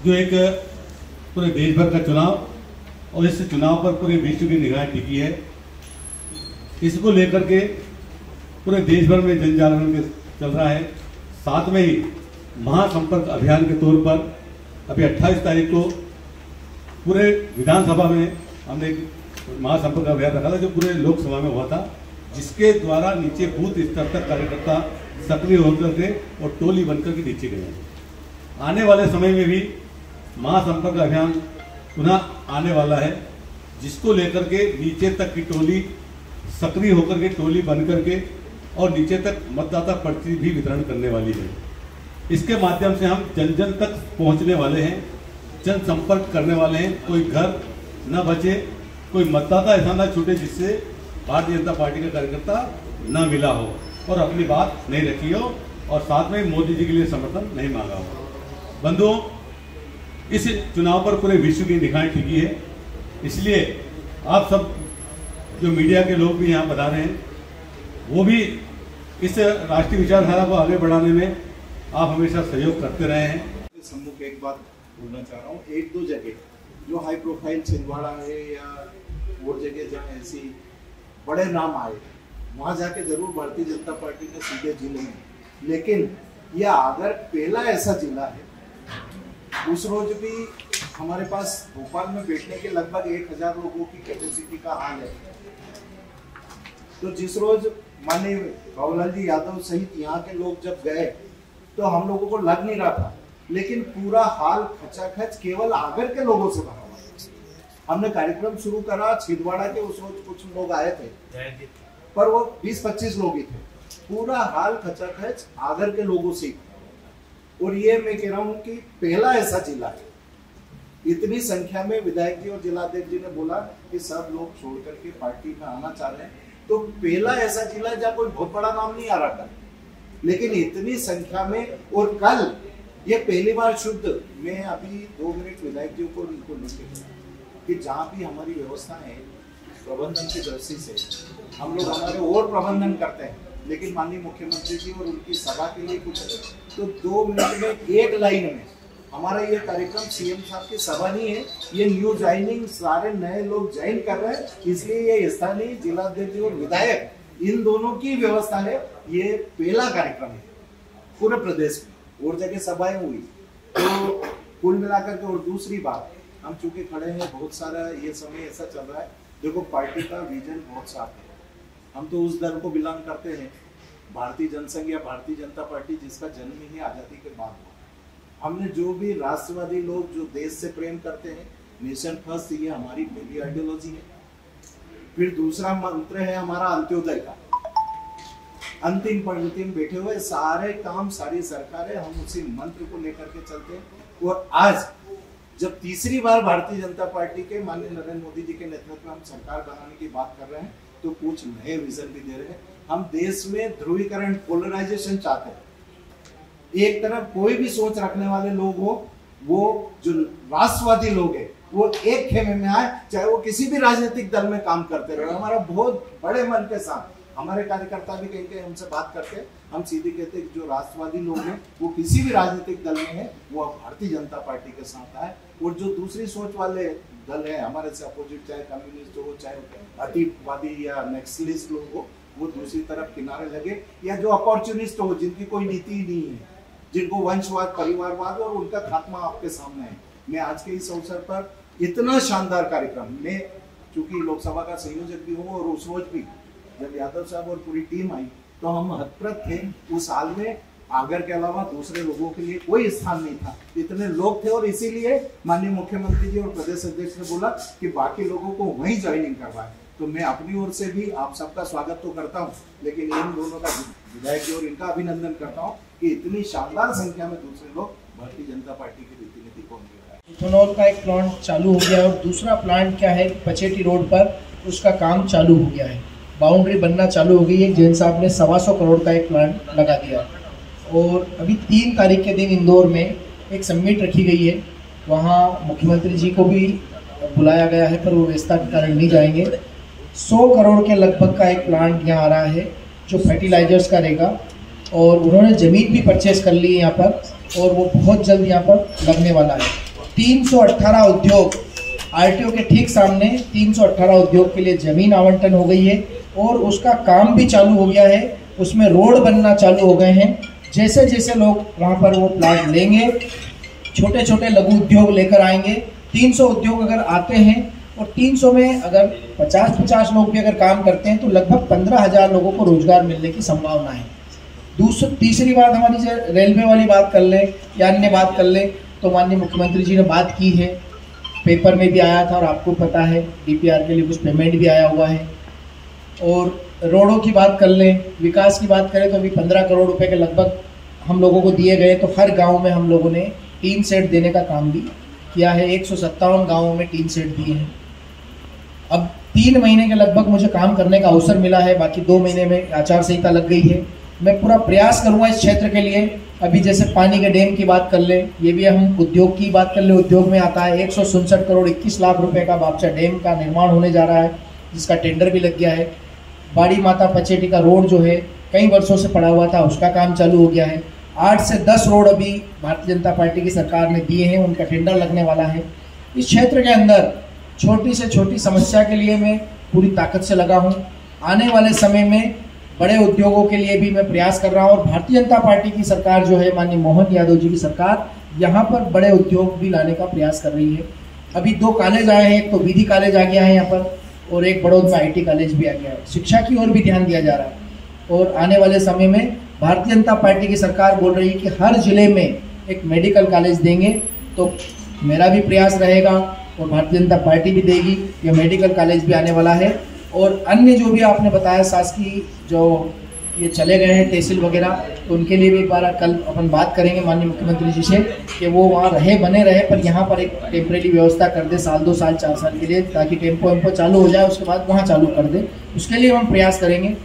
जो एक पूरे देश भर का चुनाव और इस चुनाव पर पूरे विश्व की निगाह टिकी है, इसको लेकर के पूरे देश भर में जन जागरण चल रहा है। साथ में ही महासंपर्क अभियान के तौर पर अभी 28 तारीख को पूरे विधानसभा में हमने एक महासंपर्क अभियान रखा था, जो पूरे लोकसभा में हुआ था, जिसके द्वारा नीचे बूथ स्तर तक कार्यकर्ता सक्रिय होकर के और टोली बनकर के नीचे गए हैं। आने वाले समय में भी महासंपर्क अभियान पुनः आने वाला है, जिसको लेकर के नीचे तक की टोली सक्रिय होकर के टोली बनकर के और नीचे तक मतदाता पर्ची भी वितरण करने वाली है। इसके माध्यम से हम जन जन तक पहुंचने वाले हैं, जनसंपर्क करने वाले हैं। कोई घर न बचे, कोई मतदाता ऐसा न छूटे जिससे भारतीय जनता पार्टी का कार्यकर्ता न मिला हो और अपनी बात नहीं रखी हो और साथ में मोदी जी के लिए समर्थन नहीं मांगा हो। बंधुओं, इस चुनाव पर पूरे विश्व की निगाहें टिकी है, इसलिए आप सब जो मीडिया के लोग भी यहाँ बता रहे हैं, वो भी इस राष्ट्रीय विचारधारा को आगे बढ़ाने में आप हमेशा सहयोग करते रहे हैं। सम्मुख एक बात बोलना चाह रहा हूँ, एक दो जगह जो हाई प्रोफाइल छिंदवाड़ा है या और जगह जहाँ ऐसी बड़े नाम आए, वहाँ जाके जरूर भारतीय जनता पार्टी ने सीधे जिले में, लेकिन यह अगर पहला ऐसा जिला है, उस रोज भी हमारे पास भोपाल में बैठने के लगभग 1000 लोगों की कैपेसिटी का हाल है। तो जिस रोज माननीय बाबूलाल जी यादव सहित यहाँ के लोग जब गए तो हम लोगों को लग नहीं रहा था, लेकिन पूरा हाल खचाखच केवल आगर के लोगों से भरा हुआ। हमने कार्यक्रम शुरू करा, छिंदवाड़ा के उस रोज कुछ लोग आए थे, पर वो 20-25 लोग ही थे। पूरा हाल खचाखच आगर के लोगों से। और ये मैं कह रहा हूँ कि पहला ऐसा जिला है, इतनी संख्या में विधायक जी और जिलाध्यक्ष जी ने बोला कि सब लोग छोड़ करके पार्टी में आना चाह रहे हैं, तो पहला ऐसा जिला है जहाँ कोई बहुत बड़ा नाम नहीं आ रहा था, लेकिन इतनी संख्या में। और कल ये पहली बार शुद्ध, मैं अभी 2 मिनट विधायक जी को लेकर कि जहाँ भी हमारी व्यवस्था है प्रबंधन की दृष्टि से हम लोग हमारे और प्रबंधन करते हैं, लेकिन माननीय मुख्यमंत्री जी और उनकी सभा के लिए कुछ तो 2 मिनट में एक लाइन में हमारा ये कार्यक्रम सीएम साहब की सभा नहीं है, ये न्यू ज्वाइनिंग सारे नए लोग ज्वाइन कर रहे हैं, इसलिए ये स्थानीय जिलाध्यक्ष और विधायक इन दोनों की व्यवस्था है। ये पहला कार्यक्रम है पूरे प्रदेश में, और जगह सभाएं हुई। तो कुल मिलाकर के, और दूसरी बात, हम चूंकि खड़े हैं, बहुत सारा ये समय ऐसा चल रहा है, देखो पार्टी का विजन बहुत साफ है। हम तो उस दल को बिलोंग करते हैं, भारतीय जनसंघ या भारतीय जनता पार्टी, जिसका जन्म ही आजादी के बाद हुआ। हमने जो भी राष्ट्रवादी लोग जो देश से प्रेम करते हैं, नेशन फर्स्ट, ये हमारी पहली आइडियोलॉजी है। फिर दूसरा मंत्र है हमारा अंत्योदय का, अंतिम पंक्ति में बैठे हुए सारे काम सारी सरकारें, हम उसी मंत्र को लेकर के चलते हैं। और आज जब तीसरी बार भारतीय जनता पार्टी के माननीय नरेंद्र मोदी जी के नेतृत्व में हम सरकार बनाने की बात कर रहे हैं, तो कुछ नए विजन भी दे रहे हैं। हम देश में ध्रुवीकरण, पोलराइजेशन चाहते हैं। एक तरफ कोई भी सोच रखने वाले लोग हो, वो जो राष्ट्रवादी लोग हैं, वो एक खेमे में आए, चाहे वो किसी भी राजनीतिक दल में काम करते रहे। हमारा बहुत बड़े मन के साथ हमारे कार्यकर्ता भी कहीं हमसे बात करते हैं, हम सीधे कहते हैं जो राष्ट्रवादी लोग हैं वो किसी भी राजनीतिक दल में है, वो भारतीय जनता पार्टी के साथ आए। और जो दूसरी सोच वाले दल है हमारे से अपोजिट, चाहे कम्युनिस्ट हो, चाहे अतिवादी या नक्सलिस्ट लोग हो, वो दूसरी तरफ किनारे लगे, या जो अपॉर्चुनिस्ट हो, जिनकी कोई नीति ही नहीं है, जिनको वंशवाद, परिवारवाद और उनका खात्मा आपके सामने है। मैं आज के इस अवसर पर इतना शानदार कार्यक्रम, मैं चूंकि लोकसभा का संयोजक भी हूँ, और उस रोज भी जब यादव साहब और पूरी टीम आई तो हम हतप्रत थे। उस हाल में आगर के अलावा दूसरे लोगों के लिए कोई स्थान नहीं था, इतने लोग थे। और इसीलिए माननीय मुख्यमंत्री जी और प्रदेश अध्यक्ष ने बोला कि बाकी लोगों को वहीं ज्वाइनिंग करवाए। तो मैं अपनी ओर से भी आप सबका स्वागत तो करता हूँ, लेकिन इन दोनों का विधायक जी और इनका अभिनंदन करता हूँ कि इतनी शानदार संख्या में दूसरे लोग भारतीय जनता पार्टी की रीति को मिल रहा है। इथेनॉल का एक प्लांट चालू हो गया है, और दूसरा प्लांट क्या है, पचेटी रोड पर उसका काम चालू हो गया है, बाउंड्री बनना चालू हो गई है। जैन साहब ने 125 करोड़ का एक प्लांट लगा दिया। और अभी 3 तारीख के दिन इंदौर में एक समिट रखी गई है, वहाँ मुख्यमंत्री जी को भी बुलाया गया है, पर वो व्यवस्था के कारण नहीं जाएंगे। 100 करोड़ के लगभग का एक प्लांट यहाँ आ रहा है जो फर्टिलाइजर्स का रहेगा, और उन्होंने ज़मीन भी परचेज कर ली है यहाँ पर, और वो बहुत जल्द यहाँ पर लगने वाला है। 318 उद्योग, आरटीओ के ठीक सामने 318 उद्योग के लिए जमीन आवंटन हो गई है और उसका काम भी चालू हो गया है। उसमें रोड बनना चालू हो गए हैं। जैसे जैसे लोग वहाँ पर वो प्लाट लेंगे, छोटे छोटे लघु उद्योग लेकर आएंगे। 300 उद्योग अगर आते हैं और 300 में अगर 50-50 लोग भी अगर काम करते हैं तो लगभग 15,000 लोगों को रोजगार मिलने की संभावना है। तीसरी बात, हमारी जो रेलवे वाली बात कर ले या अन्य बात कर ले, तो माननीय मुख्यमंत्री जी ने बात की है, पेपर में भी आया था और आपको पता है डीपीआर के लिए कुछ पेमेंट भी आया हुआ है। और रोडों की बात कर लें, विकास की बात करें तो अभी 15 करोड़ रुपए के लगभग हम लोगों को दिए गए। तो हर गांव में हम लोगों ने टीन सेट देने का काम भी किया है। 157 गाँवों में टीन सेट दिए हैं। अब 3 महीने के लगभग मुझे काम करने का अवसर मिला है, बाकी 2 महीने में आचार संहिता लग गई है। मैं पूरा प्रयास करूंगा इस क्षेत्र के लिए। अभी जैसे पानी के डैम की बात कर ले, ये भी हम उद्योग की बात कर ले, उद्योग में आता है 167 करोड़ 21 लाख रुपए का बापचा डैम का निर्माण होने जा रहा है, जिसका टेंडर भी लग गया है। बाड़ी माता पचेटी का रोड जो है कई वर्षों से पड़ा हुआ था, उसका काम चालू हो गया है। 8 से 10 रोड अभी भारतीय जनता पार्टी की सरकार ने दिए हैं, उनका टेंडर लगने वाला है। इस क्षेत्र के अंदर छोटी से छोटी समस्या के लिए मैं पूरी ताकत से लगा हूँ। आने वाले समय में बड़े उद्योगों के लिए भी मैं प्रयास कर रहा हूँ। और भारतीय जनता पार्टी की सरकार जो है, माननीय मोहन यादव जी की सरकार, यहाँ पर बड़े उद्योग भी लाने का प्रयास कर रही है। अभी 2 कॉलेज आए हैं, एक तो विधि कॉलेज आ गया है यहाँ पर और एक बड़ौद में IT कॉलेज भी आ गया है। शिक्षा की ओर भी ध्यान दिया जा रहा है। और आने वाले समय में भारतीय जनता पार्टी की सरकार बोल रही है कि हर जिले में एक मेडिकल कॉलेज देंगे। तो मेरा भी प्रयास रहेगा और भारतीय जनता पार्टी भी देगी। यह मेडिकल कॉलेज भी आने वाला है। और अन्य जो भी आपने बताया शासकीय जो ये चले गए हैं तहसील वगैरह, तो उनके लिए भी एक बार कल अपन बात करेंगे माननीय मुख्यमंत्री जी से कि वो वहाँ बने रहे, पर यहाँ पर एक टेम्परेरी व्यवस्था कर दे 1 2 साल 4 साल के लिए, ताकि टेम्पो चालू हो जाए, उसके बाद वहाँ चालू कर दे। उसके लिए हम प्रयास करेंगे।